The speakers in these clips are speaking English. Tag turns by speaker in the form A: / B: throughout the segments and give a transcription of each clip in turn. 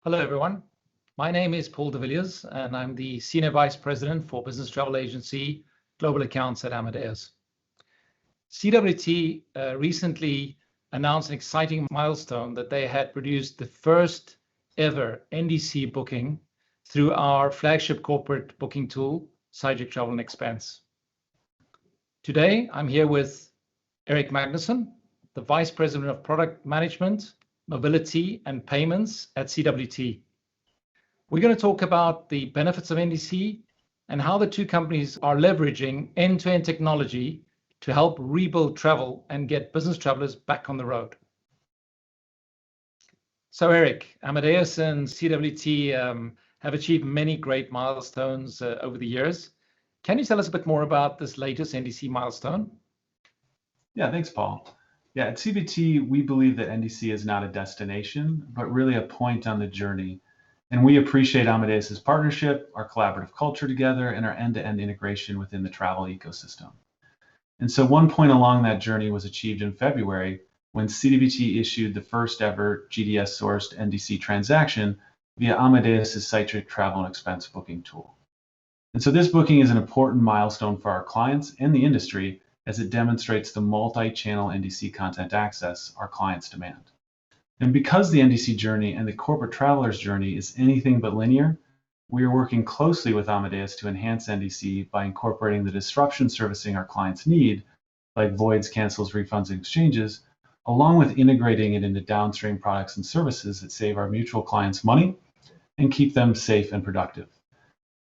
A: Hello, everyone. My name is Paul de Villiers, and I'm the Senior Vice President for Business Travel Agency Global Accounts at Amadeus. CWT recently announced an exciting milestone that they had produced the first ever NDC booking through our flagship corporate booking tool, Cytric Travel and Expense. Today, I'm here with Erik Magnusson, the Vice President of Product Management, Mobility and Payments at CWT. We're going to talk about the benefits of NDC and how the two companies are leveraging end-to-end technology to help rebuild travel and get business travelers back on the road. So Erik, Amadeus and CWT have achieved many great milestones over the years. Can you tell us a bit more about this latest NDC milestone?
B: Yeah, thanks, Paul. Yeah, at CWT, we believe that NDC is not a destination, but really a point on the journey. And we appreciate Amadeus's partnership, our collaborative culture together, and our end-to-end integration within the travel ecosystem. And so one point along that journey was achieved in February when CWT issued the first ever GDS-sourced NDC transaction via Amadeus's Cytric travel and expense booking tool. And so this booking is an important milestone for our clients and the industry as it demonstrates the multi-channel NDC content access our clients demand. And because the NDC journey and the corporate traveler's journey is anything but linear, we are working closely with Amadeus to enhance NDC by incorporating the disruption servicing our clients need, like voids, cancels, refunds, and exchanges, along with integrating it into downstream products and services that save our mutual clients money and keep them safe and productive.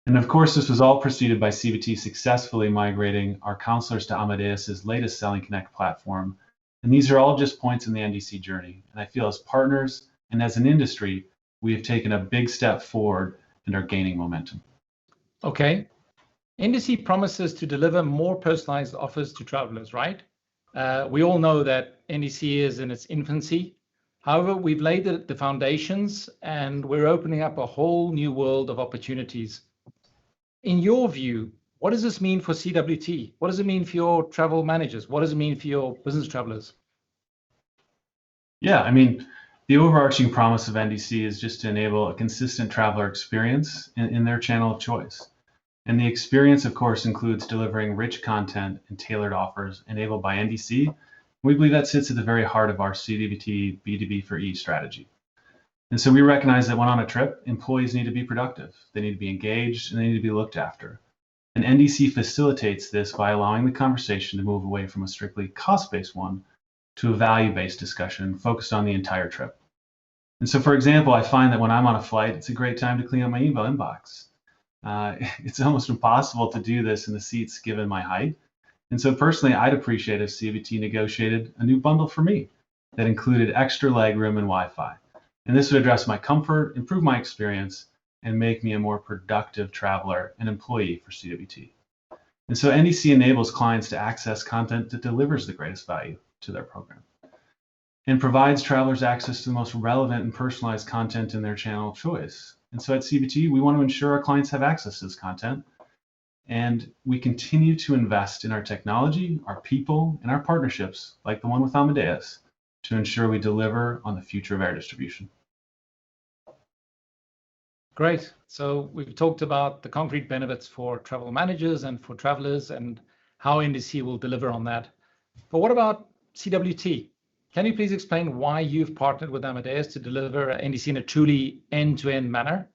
B: And of course, this was all preceded by CWT successfully migrating our counselors to Amadeus's latest Selling Connect platform. And these are all just points in the NDC journey. And I feel as partners and as an industry, we have taken a big step forward and are gaining momentum.
A: Okay. NDC promises to deliver more personalized offers to travelers, right? We all know that NDC is in its infancy. However, we've laid the foundations and we're opening up a whole new world of opportunities. In your view, what does this mean for CWT? What does it mean for your travel managers? What does it mean for your business travelers?
B: Yeah, I mean, the overarching promise of NDC is just to enable a consistent traveler experience in their channel of choice. And the experience, of course, includes delivering rich content and tailored offers enabled by NDC. We believe that sits at the very heart of our CWT B2B for E strategy. And so we recognize that when on a trip, employees need to be productive, they need to be engaged, and they need to be looked after. And NDC facilitates this by allowing the conversation to move away from a strictly cost-based one to a value-based discussion focused on the entire trip. And so, for example, I find that when I'm on a flight, it's a great time to clean up my email inbox. It's almost impossible to do this in the seats given my height. And so personally, I'd appreciate if CWT negotiated a new bundle for me that included extra legroom and Wi-Fi. And this would address my comfort, improve my experience, and make me a more productive traveler and employee for CWT. And so NDC enables clients to access content that delivers the greatest value to their program and provides travelers access to the most relevant and personalized content in their channel of choice. And so at CWT, we want to ensure our clients have access to this content. And we continue to invest in our technology, our people, and our partnerships, like the one with Amadeus, to ensure we deliver on the future of air distribution.
A: Great. So we've talked about the concrete benefits for travel managers and for travelers and how NDC will deliver on that. But what about CWT? Can you please explain why you've partnered with Amadeus to deliver NDC in a truly end-to-end manner?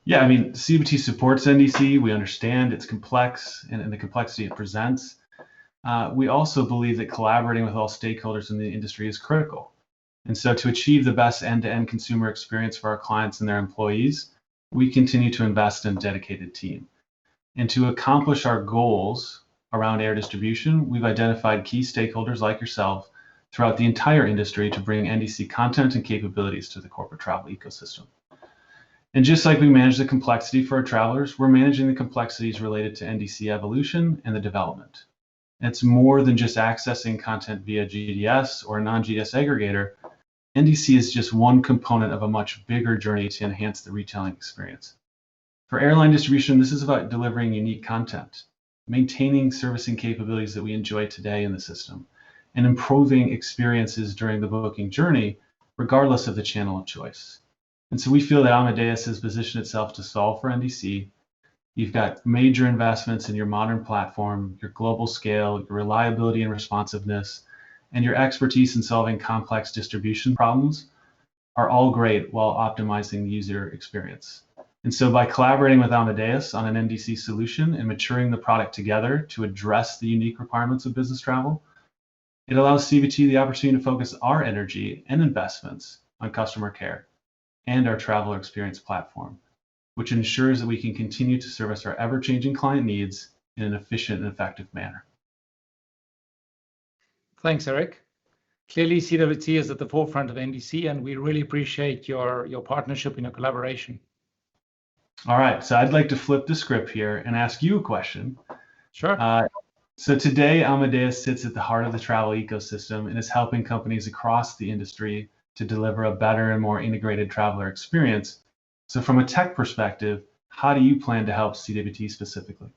B: Yeah, I mean, CWT supports NDC. We understand it's complex and the complexity it presents. We also believe that collaborating with all stakeholders in the industry is critical. And so to achieve the best end-to-end consumer experience for our clients and their employees, we continue to invest in a dedicated team. And to accomplish our goals around air distribution, we've identified key stakeholders like yourself throughout the entire industry to bring NDC content and capabilities to the corporate travel ecosystem. And just like we manage the complexity for our travelers, we're managing the complexities related to NDC evolution and the development. It's more than just accessing content via GDS or a non-GDS aggregator. NDC is just one component of a much bigger journey to enhance the retailing experience. For airline distribution, this is about delivering unique content, maintaining servicing capabilities that we enjoy today in the system, and improving experiences during the booking journey, regardless of the channel of choice. And so we feel that Amadeus has positioned itself to solve for NDC. You've got major investments in your modern platform, your global scale, your reliability and responsiveness, and your expertise in solving complex distribution problems are all great while optimizing the user experience. And so by collaborating with Amadeus on an NDC solution and maturing the product together to address the unique requirements of business travel, it allows CWT the opportunity to focus our energy and investments on customer care and our traveler experience platform, which ensures that we can continue to service our ever-changing client needs in an efficient and effective manner.
A: Thanks, Erik. Clearly, CWT is at the forefront of NDC, and we really appreciate your partnership and your collaboration.
B: All right, so I'd like to flip the script here and ask you a question.
A: Sure.
B: So today, Amadeus sits at the heart of the travel ecosystem and is helping companies across the industry to deliver a better and more integrated traveler experience. So from a tech perspective, how do you plan to help CWT specifically?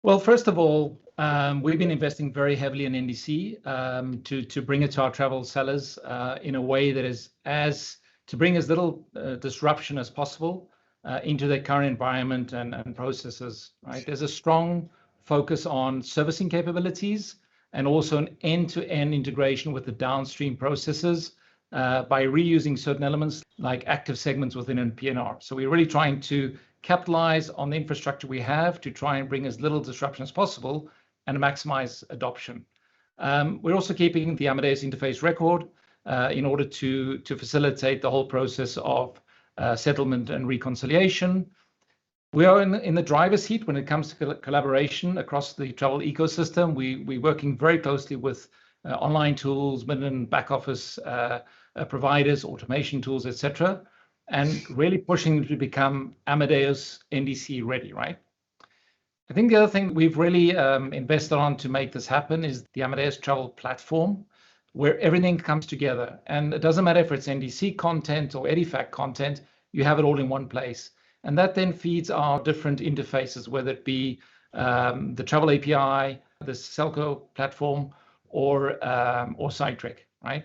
A: Well, first of all, we've been investing very heavily in NDC to bring it to our travel sellers in a way that is to bring as little disruption as possible into their current environment and processes. Right? There's a strong focus on servicing capabilities and also an end-to-end integration with the downstream processes by reusing certain elements like active segments within an PNR. So we're really trying to capitalize on the infrastructure we have to try and bring as little disruption as possible and maximize adoption. We're also keeping the Amadeus interface record in order to facilitate the whole process of settlement and reconciliation. We are in the driver's seat when it comes to collaboration across the travel ecosystem. We're working very closely with online tools, mid and back office providers, automation tools, etc., and really pushing them to become Amadeus NDC ready, right? I think the other thing we've really invested on to make this happen is the Amadeus Travel Platform, where everything comes together. And it doesn't matter if it's NDC content or EDIFACT content, you have it all in one place. And that then feeds our different interfaces, whether it be the Travel API, the Selco platform, or cytric, right?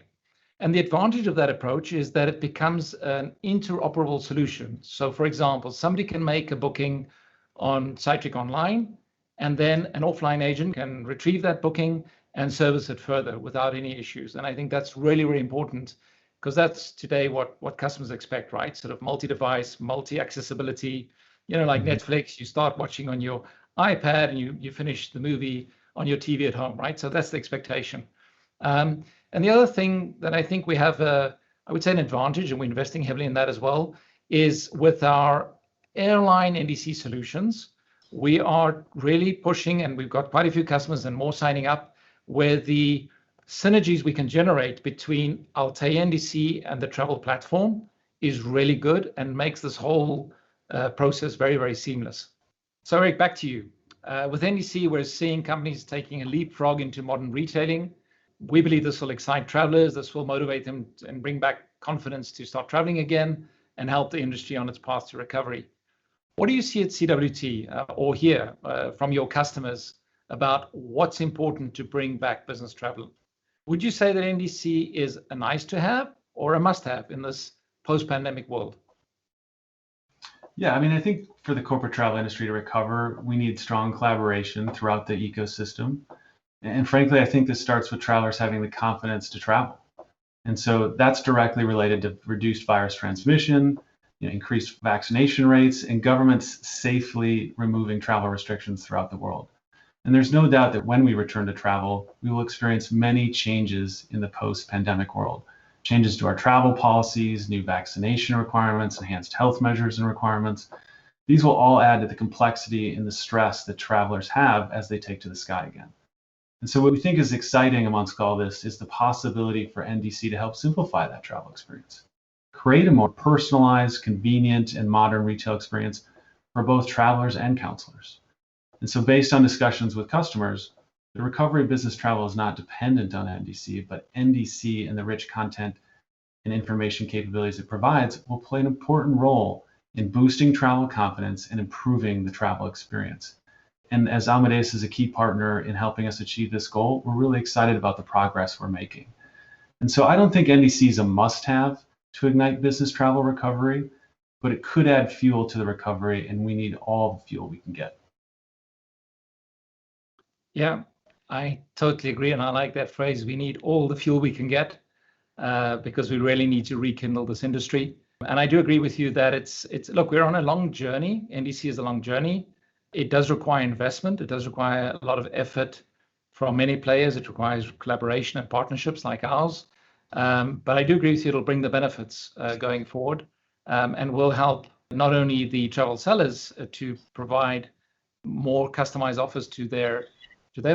A: And the advantage of that approach is that it becomes an interoperable solution. So for example, somebody can make a booking on cytric online, and then an offline agent can retrieve that booking and service it further without any issues. And I think that's really, really important because that's today what customers expect, right? Sort of multi-device, multi-accessibility, like Netflix, you start watching on your iPad and you finish the movie on your TV at home, right? So that's the expectation. And the other thing that I think we have, I would say an advantage, and we're investing heavily in that as well, is with our airline NDC solutions, we are really pushing, and we've got quite a few customers and more signing up, where the synergies we can generate between Altéa NDC and the travel platform is really good and makes this whole process very, very seamless. So Erik, back to you. With NDC, we're seeing companies taking a leapfrog into modern retailing. We believe this will excite travelers, this will motivate them and bring back confidence to start traveling again and help the industry on its path to recovery. What do you see at CWT or hear from your customers about what's important to bring back business travel? Would you say that NDC is a nice to have or a must have in this post-pandemic world?
B: Yeah, I mean, I think for the corporate travel industry to recover, we need strong collaboration throughout the ecosystem. And frankly, I think this starts with travelers having the confidence to travel. And so that's directly related to reduced virus transmission, increased vaccination rates, and governments safely removing travel restrictions throughout the world. And there's no doubt that when we return to travel, we will experience many changes in the post-pandemic world. Changes to our travel policies, new vaccination requirements, enhanced health measures and requirements. These will all add to the complexity and the stress that travelers have as they take to the sky again. And so what we think is exciting amongst all this is the possibility for NDC to help simplify that travel experience. Create a more personalized, convenient, and modern retail experience for both travelers and counselors. And so based on discussions with customers, the recovery of business travel is not dependent on NDC, but NDC and the rich content and information capabilities it provides will play an important role in boosting travel confidence and improving the travel experience. And as Amadeus is a key partner in helping us achieve this goal, we're really excited about the progress we're making. And so I don't think NDC is a must-have, to ignite business travel recovery, but it could add fuel to the recovery, and we need all the fuel we can get.
A: Yeah, I totally agree, and I like that phrase. We need all the fuel we can get because we really need to rekindle this industry. And I do agree with you that it's look, we're on a long journey. NDC is a long journey. It does require investment. It does require a lot of effort from many players. It requires collaboration and partnerships like ours. But I do agree with you. It'll bring the benefits going forward, and will help not only the travel sellers to provide more customized offers to their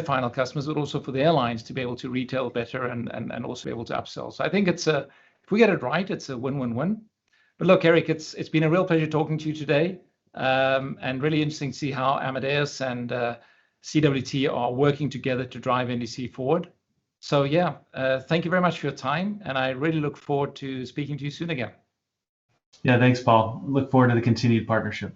A: final customers, but also for the airlines to be able to retail better and also be able to upsell. So I think if we get it right, it's a win-win-win. But look, Erik, it's been a real pleasure talking to you today, and really interesting to see how Amadeus and CWT are working together to drive NDC forward. So yeah, thank you very much for your time, and I really look forward to speaking to you soon again.
B: Yeah, thanks, Paul. Look forward to the continued partnership.